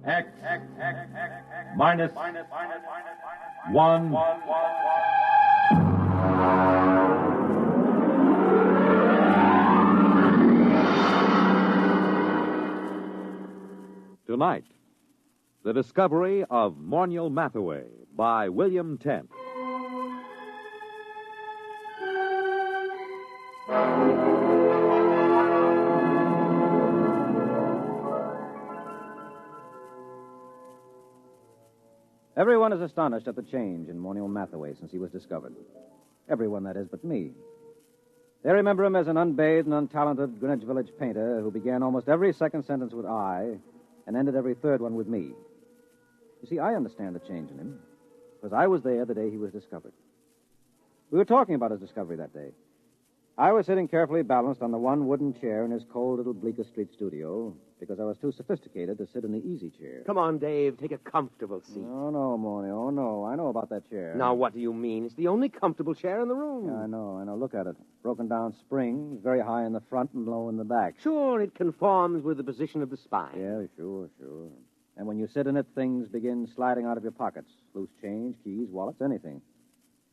X minus 1. Tonight, the discovery of Morniel Mathaway by William Tenn. Everyone is astonished at the change in Morniel Mathaway since he was discovered. Everyone, that is, but me. They remember him as an unbathed and untalented Greenwich Village painter who began almost every second sentence with I and ended every third one with me. You see, I understand the change in him because I was there the day he was discovered. We were talking about his discovery that day. I was sitting carefully balanced on the one wooden chair in his cold little Bleecker Street studio because I was too sophisticated to sit in the easy chair. Come on, Dave. Take a comfortable seat. Oh, no, Morny. Oh, no. I know about that chair. Now, what do you mean? It's the only comfortable chair in the room. Yeah, I know. Look at it. Broken down springs, very high in the front and low in the back. Sure, it conforms with the position of the spine. Yeah, sure. And when you sit in it, things begin sliding out of your pockets. Loose change, keys, wallets, anything.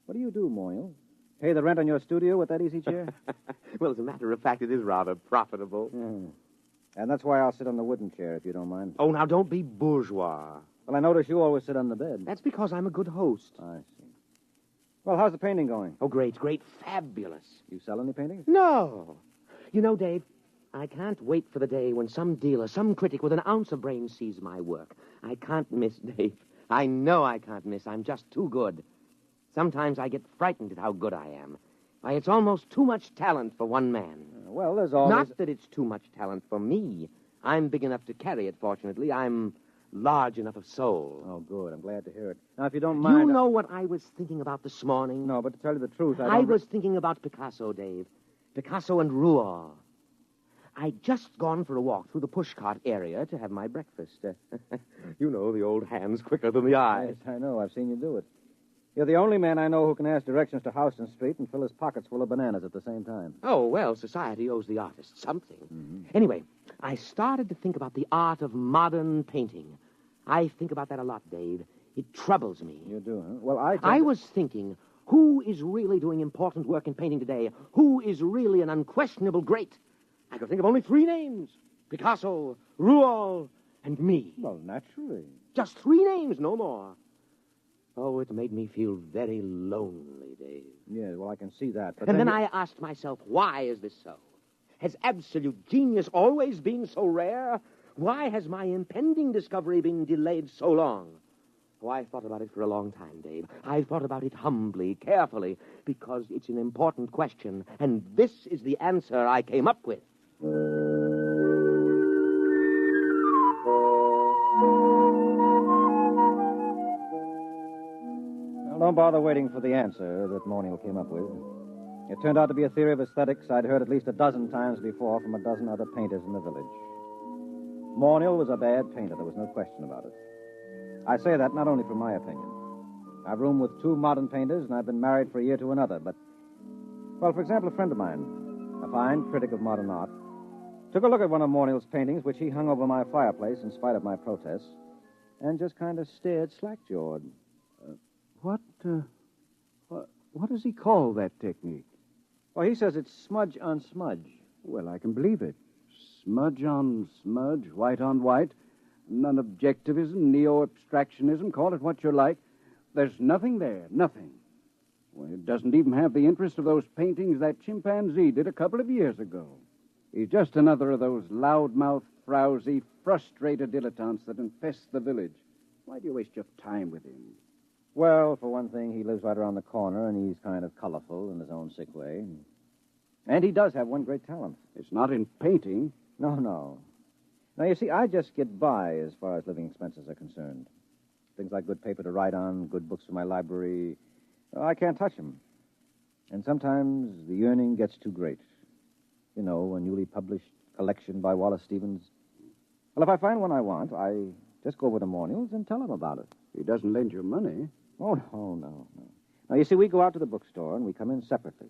What do you do, Morniel? Pay the rent on your studio with that easy chair? Well, as a matter of fact, it is rather profitable. And that's why I'll sit on the wooden chair, if you don't mind. Oh, now, don't be bourgeois. Well, I notice you always sit on the bed. That's because I'm a good host. I see. Well, how's the painting going? Oh, great, fabulous. You sell any paintings? No. You know, Dave, I can't wait for the day when some dealer, some critic with an ounce of brains sees my work. I can't miss, Dave. I know I can't miss. I'm just too good. Sometimes I get frightened at how good I am. Why, it's almost too much talent for one man. Well, there's always... Not that it's too much talent for me. I'm big enough to carry it, fortunately. I'm large enough of soul. Oh, good. I'm glad to hear it. Now, if you don't mind... You know what I was thinking about this morning? No, but to tell you the truth, I was thinking about Picasso, Dave. Picasso and Rouault. I'd just gone for a walk through the pushcart area to have my breakfast. You know, the old hand's quicker than the eye. Yes, I know. I've seen you do it. You're the only man I know who can ask directions to Houston Street and fill his pockets full of bananas at the same time. Oh, well, society owes the artist something. Mm-hmm. Anyway, I started to think about the art of modern painting. I think about that a lot, Dave. It troubles me. You do, huh? Well, I was thinking, who is really doing important work in painting today? Who is really an unquestionable great? I could think of only 3 names. Picasso, Rouault, and me. Well, naturally. Just 3 names, no more. Oh, it made me feel very lonely, Dave. Yeah, well, I can see that. But and then I asked myself, why is this so? Has absolute genius always been so rare? Why has my impending discovery been delayed so long? Oh, I thought about it for a long time, Dave. I thought about it humbly, carefully, because it's an important question, and this is the answer I came up with. Don't bother waiting for the answer that Morniel came up with. It turned out to be a theory of aesthetics I'd heard at least a dozen times before from a dozen other painters in the village. Morniel was a bad painter, there was no question about it. I say that not only from my opinion. I've roomed with 2 modern painters, and I've been married for a year to another, but... Well, for example, a friend of mine, a fine critic of modern art, took a look at one of Morniel's paintings, which he hung over my fireplace in spite of my protests, and just kind of stared slack-jawed. What does he call that technique? Well, he says it's smudge on smudge. Well, I can believe it. Smudge on smudge, white on white, non-objectivism, neo-abstractionism, call it what you like. There's nothing there, nothing. Well, it doesn't even have the interest of those paintings that chimpanzee did a couple of years ago. He's just another of those loudmouth, frowsy, frustrated dilettantes that infest the village. Why do you waste your time with him? Well, for one thing, he lives right around the corner, and he's kind of colorful in his own sick way. And he does have one great talent. It's not in painting. No. Now, you see, I just get by as far as living expenses are concerned. Things like good paper to write on, good books for my library. Well, I can't touch them. And sometimes the yearning gets too great. You know, a newly published collection by Wallace Stevens. Well, if I find one I want, I just go over to Morniel's and tell him about it. He doesn't lend you money. Oh, no. Now, you see, we go out to the bookstore and we come in separately.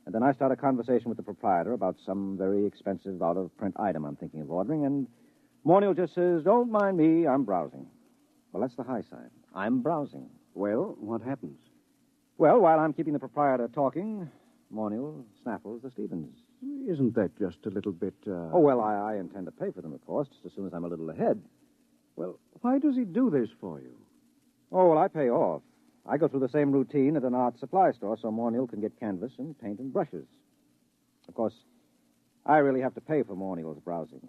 And then I start a conversation with the proprietor about some very expensive out-of-print item I'm thinking of ordering, and Morniel just says, don't mind me, I'm browsing. Well, that's the high side. I'm browsing. Well, what happens? Well, while I'm keeping the proprietor talking, Morniel snaffles the Stevens. Isn't that just a little bit, Oh, well, I intend to pay for them, of course, just as soon as I'm a little ahead. Well, why does he do this for you? Oh, well, I pay off. I go through the same routine at an art supply store so Morniel can get canvas and paint and brushes. Of course, I really have to pay for Morniel's browsing.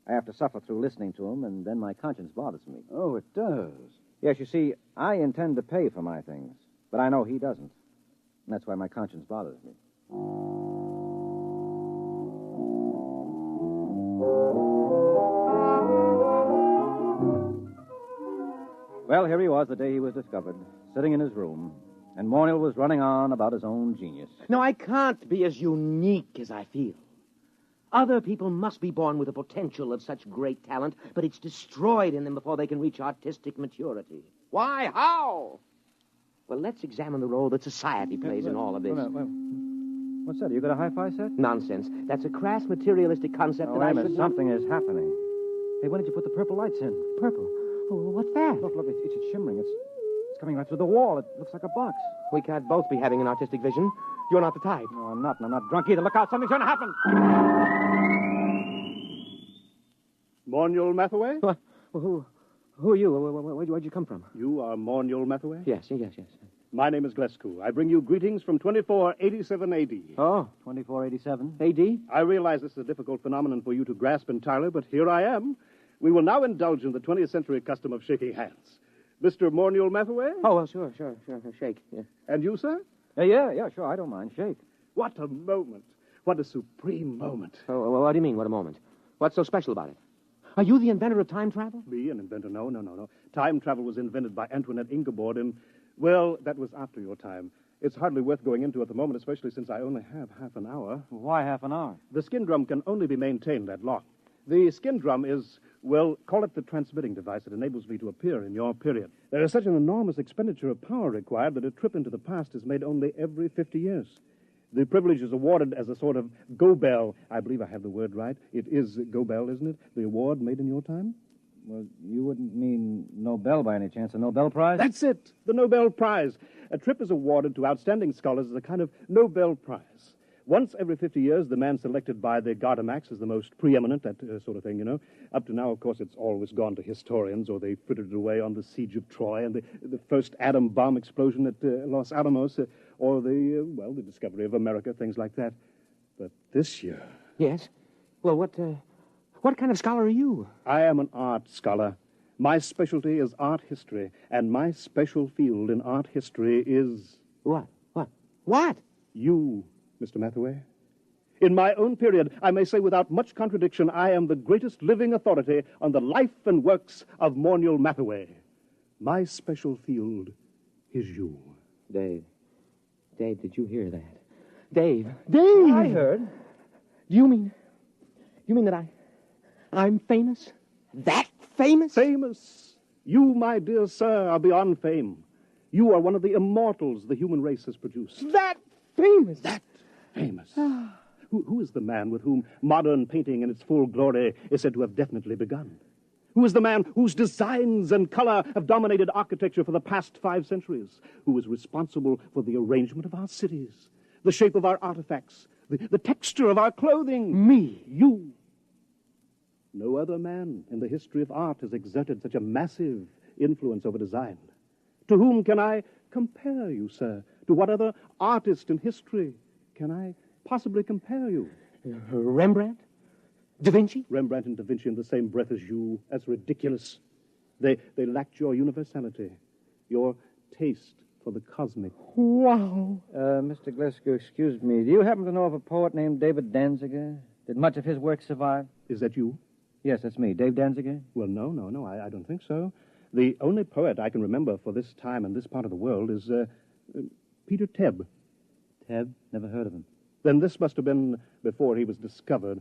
I have to suffer through listening to him, and then my conscience bothers me. Oh, it does. Yes, you see, I intend to pay for my things, but I know he doesn't. And that's why my conscience bothers me. Well, here he was the day he was discovered, sitting in his room, and Morniel was running on about his own genius. No, I can't be as unique as I feel. Other people must be born with the potential of such great talent, but it's destroyed in them before they can reach artistic maturity. Why? How? Well, let's examine the role that society plays in all of this. What's that? You got a hi-fi set? Nonsense. That's a crass materialistic concept that I should... Something is happening. Hey, when did you put the purple lights in? Purple? Oh, what's that? Look, it's shimmering. It's coming right through the wall. It looks like a box. We can't both be having an artistic vision. You're not the type. No, I'm not, and I'm not drunk either. Look out, something's going to happen. Morniel Mathaway? What? Who are you? Where'd you come from? You are Morniel Mathaway? Yes. My name is Glescu. I bring you greetings from 2487 A.D. Oh, 2487. A.D.? I realize this is a difficult phenomenon for you to grasp entirely, but here I am. We will now indulge in the 20th century custom of shaking hands. Mr. Morniel Mathaway? Oh, well, sure. Shake. Yeah. And you, sir? Yeah, sure. I don't mind. Shake. What a moment. What a supreme moment. Oh, well, what do you mean, what a moment? What's so special about it? Are you the inventor of time travel? Me, an inventor? No. Time travel was invented by Antoinette Ingeborg, and, well, that was after your time. It's hardly worth going into at the moment, especially since I only have half an hour. Why half an hour? The skin drum can only be maintained that long. The skin drum is, well, call it the transmitting device that enables me to appear in your period. There is such an enormous expenditure of power required that a trip into the past is made only every 50 years. The privilege is awarded as a sort of go-bell. I believe I have the word right. It is go-bell, isn't it? The award made in your time? Well, you wouldn't mean Nobel by any chance, a Nobel Prize? That's it, the Nobel Prize. A trip is awarded to outstanding scholars as a kind of Nobel Prize. Once every 50 years, the man selected by the Gardemax is the most preeminent, that sort of thing, you know. Up to now, of course, it's always gone to historians, or they frittered it away on the siege of Troy and the first atom bomb explosion at Los Alamos, or the discovery of America, things like that. But this year... Yes? Well, what kind of scholar are you? I am an art scholar. My specialty is art history, and my special field in art history is... What? You, Mr. Mathaway. In my own period, I may say without much contradiction, I am the greatest living authority on the life and works of Morniel Mathaway. My special field is you. Dave, did you hear that? Dave! I heard. Do you mean that I'm famous? That famous? Famous? You, my dear sir, are beyond fame. You are one of the immortals the human race has produced. That famous? That famous. Who is the man with whom modern painting in its full glory is said to have definitely begun? Who is the man whose designs and color have dominated architecture for the past 5 centuries? Who is responsible for the arrangement of our cities, the shape of our artifacts, the texture of our clothing? Me. You. No other man in the history of art has exerted such a massive influence over design. To whom can I compare you, sir? To what other artist in history can I possibly compare you? Rembrandt? Da Vinci? Rembrandt and Da Vinci in the same breath as you. That's ridiculous. They lacked your universality, your taste for the cosmic. Wow. Mr. Glescu, excuse me. Do you happen to know of a poet named David Danziger? Did much of his work survive? Is that you? Yes, that's me. Dave Danziger? Well, no, I don't think so. The only poet I can remember for this time and this part of the world is Peter Tebb. Tebb? Never heard of him. Then this must have been before he was discovered.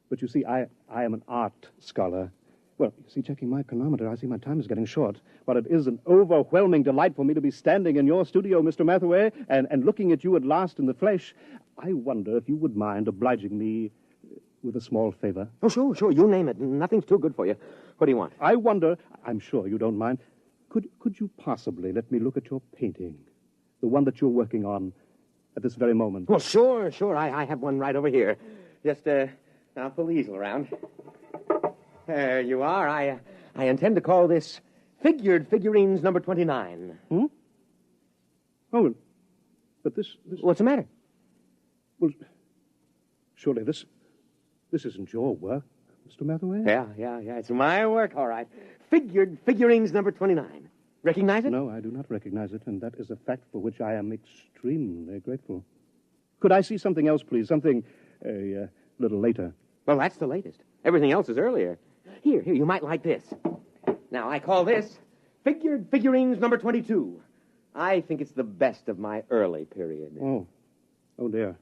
But you see, I am an art scholar. Well, you see, checking my chronometer, I see my time is getting short. But it is an overwhelming delight for me to be standing in your studio, Mr. Mathaway, and looking at you at last in the flesh. I wonder if you would mind obliging me with a small favor? Oh, sure. You name it. Nothing's too good for you. What do you want? I wonder, I'm sure you don't mind, could you possibly let me look at your painting? The one that you're working on at this very moment. Well, sure. I have one right over here. Just, I'll pull the easel around. There you are. I intend to call this Figured Figurines number 29. Hmm? Oh, but this... What's the matter? Well, surely this isn't your work, Mr. Mathaway? Yeah. It's my work, all right. Figured Figurines number 29. Recognize it? No, I do not recognize it, and that is a fact for which I am extremely grateful. Could I see something else, please? Something a little later. Well, that's the latest. Everything else is earlier. Here, you might like this. Now, I call this Figured Figurines number 22. I think it's the best of my early period. Oh dear.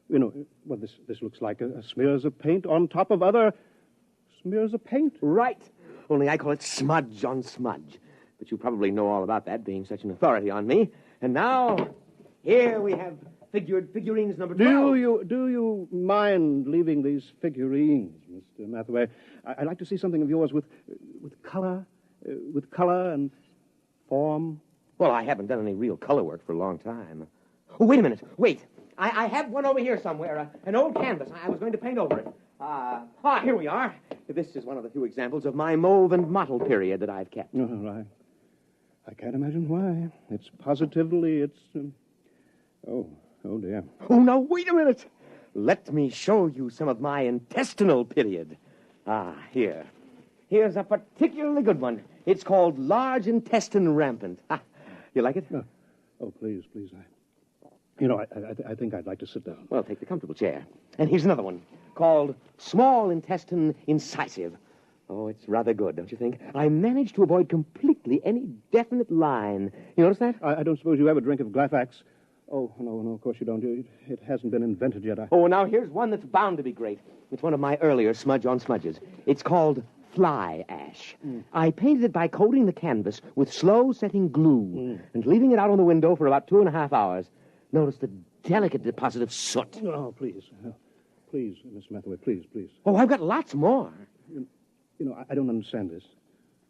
You know, well, this looks like smears of paint on top of other smears of paint. Right. Only I call it smudge on smudge. But you probably know all about that, being such an authority on me. And now, here we have Figured Figurines number 12. Do you mind leaving these figurines, Mr. Mathaway? I'd like to see something of yours with color and form. Well, I haven't done any real color work for a long time. Oh, wait a minute. Wait. I have one over here somewhere, an old canvas. I was going to paint over it. Here we are. This is one of the few examples of my mauve and mottled period that I've kept. Oh, right. I can't imagine why. It's positively, oh, dear. Oh, now, wait a minute. Let me show you some of my intestinal period. Here. Here's a particularly good one. It's called Large Intestine Rampant. You like it? Oh, please. I think I'd like to sit down. Well, take the comfortable chair. And here's another one called Small Intestine Incisive. Oh, it's rather good, don't you think? I managed to avoid completely any definite line. You notice that? I don't suppose you ever drink of Glyfax. Oh, no, of course you don't. It hasn't been invented yet. Oh, now here's one that's bound to be great. It's one of my earlier smudge on smudges. It's called Fly Ash. I painted it by coating the canvas with slow-setting glue and leaving it out on the window for about 2.5 hours. Notice the delicate deposit of soot. Oh, please. Please, Miss Mathaway, please. Oh, I've got lots more. I don't understand this.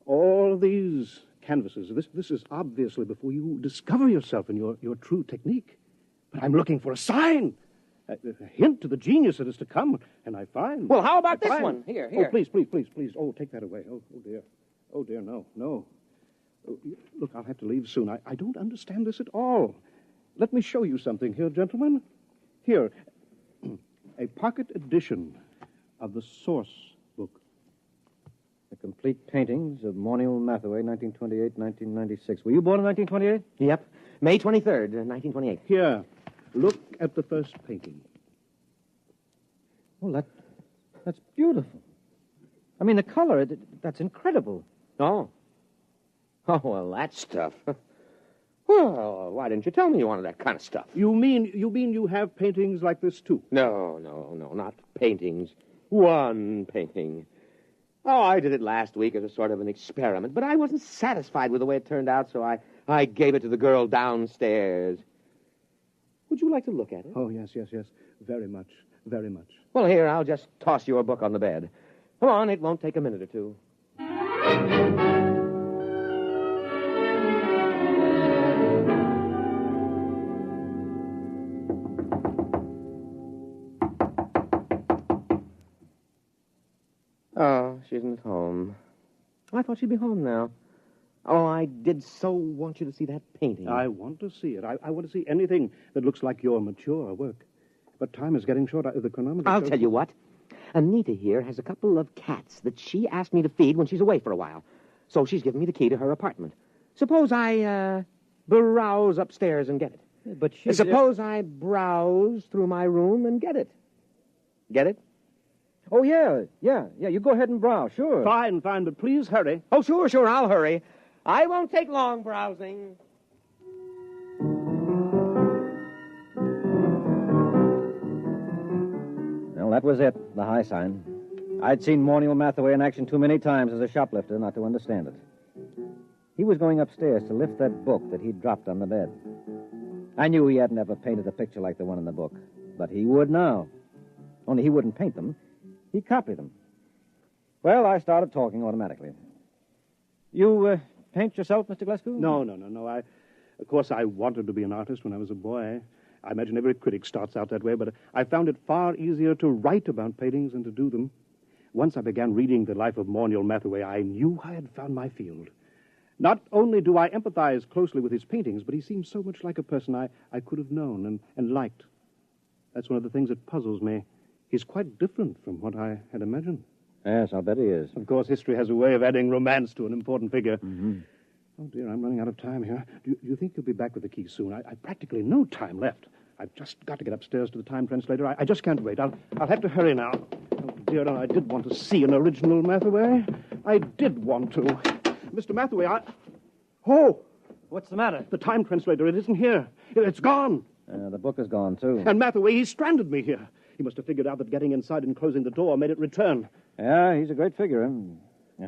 All of these canvases, this is obviously before you discover yourself and your true technique. But I'm looking for a sign, a hint to the genius that is to come, and I find... Well, how about this one? Here. Oh, please. Oh, take that away. Oh, dear. Oh, dear, no. Oh, look, I'll have to leave soon. I don't understand this at all. Let me show you something here, gentlemen. Here, a pocket edition of the source book. The complete paintings of Morniel Mathaway, 1928-1996. Were you born in 1928? Yep. May 23rd, 1928. Here, look at the first painting. Well, that's beautiful. I mean, the color, that's incredible. Oh, well, that stuff. Well, why didn't you tell me you wanted that kind of stuff? You mean you have paintings like this, too? No, not paintings. One painting. Oh, I did it last week as a sort of an experiment, but I wasn't satisfied with the way it turned out, so I gave it to the girl downstairs. Would you like to look at it? Oh, yes. Very much. Well, here, I'll just toss your book on the bed. Come on, it won't take a minute or two. Oh, she isn't at home. I thought she'd be home now. Oh, I did so want you to see that painting. I want to see it. I want to see anything that looks like your mature work. But time is getting short. The chronometer... I'll tell you what. Anita here has a couple of cats that she asked me to feed when she's away for a while. So she's given me the key to her apartment. Suppose I, browse upstairs and get it. But she... Suppose I browse through my room and get it. Get it? Oh, yeah. You go ahead and browse, sure. Fine, but please hurry. Oh, sure, I'll hurry. I won't take long browsing. Well, that was it, the high sign. I'd seen Morniel Mathaway in action too many times as a shoplifter not to understand it. He was going upstairs to lift that book that he'd dropped on the bed. I knew he hadn't ever painted a picture like the one in the book, but he would now. Only he wouldn't paint them. He copied them. Well, I started talking automatically. You paint yourself, Mr. Glasgow? No. Of course, I wanted to be an artist when I was a boy. I imagine every critic starts out that way, but I found it far easier to write about paintings than to do them. Once I began reading the life of Morniel Mathaway, I knew I had found my field. Not only do I empathize closely with his paintings, but he seems so much like a person I could have known and liked. That's one of the things that puzzles me. He's quite different from what I had imagined. Yes, I'll bet he is. Of course, history has a way of adding romance to an important figure. Mm-hmm. Oh, dear, I'm running out of time here. Do you think you'll be back with the key soon? I've practically no time left. I've just got to get upstairs to the time translator. I just can't wait. I'll have to hurry now. Oh, dear, no, I did want to see an original Mathaway. I did want to. Mr. Mathaway, Oh! What's the matter? The time translator, it isn't here. It's gone. The book is gone, too. And Mathaway, he stranded me here. He must have figured out that getting inside and closing the door made it return. Yeah, he's a great figure. And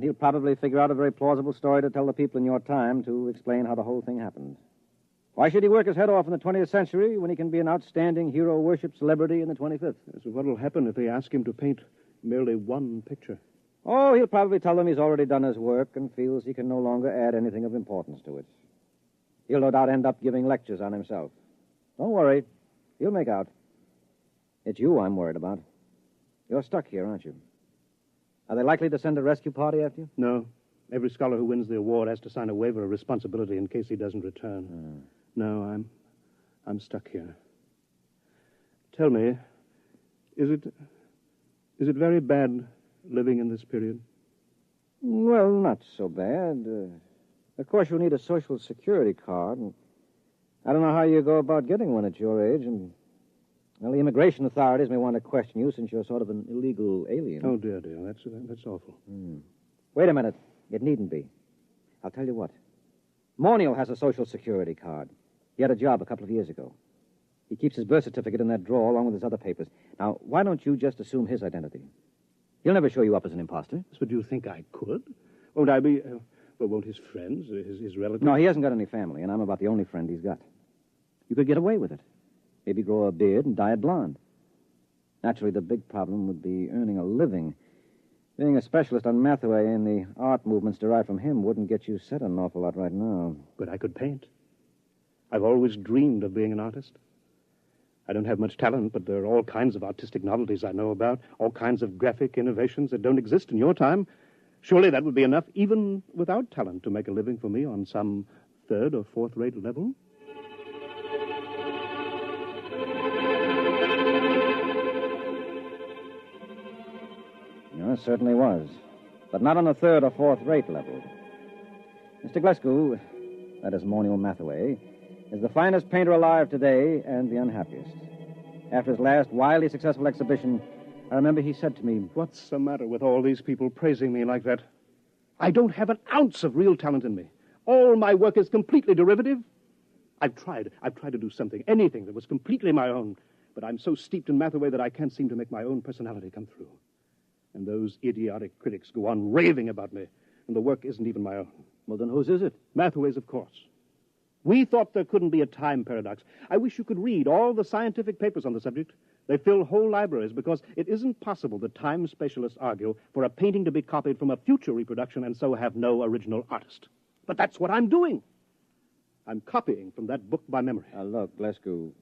he'll probably figure out a very plausible story to tell the people in your time to explain how the whole thing happened. Why should he work his head off in the 20th century when he can be an outstanding hero-worship celebrity in the 25th? So what'll happen if they ask him to paint merely one picture? Oh, he'll probably tell them he's already done his work and feels he can no longer add anything of importance to it. He'll no doubt end up giving lectures on himself. Don't worry. He'll make out. It's you I'm worried about. You're stuck here, aren't you? Are they likely to send a rescue party after you? No. Every scholar who wins the award has to sign a waiver of responsibility in case he doesn't return. No, I'm stuck here. Tell me, is it very bad living in this period? Well, not so bad. Of course, you'll need a Social Security card. And I don't know how you go about getting one at your age. And, well, the immigration authorities may want to question you since you're sort of an illegal alien. Oh, dear. That's awful. Wait a minute. It needn't be. I'll tell you what. Morniel has a Social Security card. He had a job a couple of years ago. He keeps his birth certificate in that drawer along with his other papers. Now, why don't you just assume his identity? He'll never show you up as an imposter. So do you think I could? Won't I be... won't his friends, his relatives... No, he hasn't got any family, and I'm about the only friend he's got. You could get away with it. Maybe grow a beard and dye it blonde. Naturally, the big problem would be earning a living. Being a specialist on Mathaway and the art movements derived from him wouldn't get you set an awful lot right now. But I could paint. I've always dreamed of being an artist. I don't have much talent, but there are all kinds of artistic novelties I know about, all kinds of graphic innovations that don't exist in your time. Surely that would be enough, even without talent, to make a living for me on some third or fourth-rate level. It certainly was. But not on a third or fourth-rate level. Mr. Glasgow, that is Morniel Mathaway, is the finest painter alive today and the unhappiest. After his last wildly successful exhibition, I remember he said to me, "What's the matter with all these people praising me like that? I don't have an ounce of real talent in me. All my work is completely derivative. I've tried to do something, anything that was completely my own, but I'm so steeped in Mathaway that I can't seem to make my own personality come through. And those idiotic critics go on raving about me, and the work isn't even my own." Well, then whose is it? Mathaway's, of course. We thought there couldn't be a time paradox. I wish you could read all the scientific papers on the subject. They fill whole libraries because it isn't possible, the time specialists argue, for a painting to be copied from a future reproduction and so have no original artist. But that's what I'm doing. I'm copying from that book by memory. Look, Glasgow,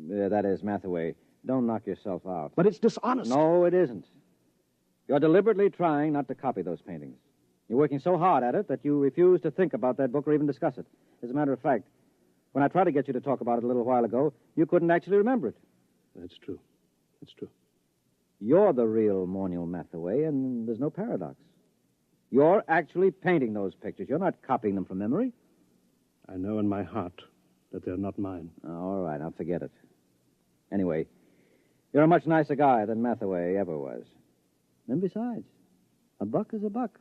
that is Mathaway. Don't knock yourself out. But it's dishonest. No, it isn't. You're deliberately trying not to copy those paintings. You're working so hard at it that you refuse to think about that book or even discuss it. As a matter of fact, when I tried to get you to talk about it a little while ago, you couldn't actually remember it. That's true. It's true. You're the real Morniel Mathaway, and there's no paradox. You're actually painting those pictures. You're not copying them from memory. I know in my heart that they're not mine. All right, I'll forget it. Anyway, you're a much nicer guy than Mathaway ever was. And besides, a buck is a buck.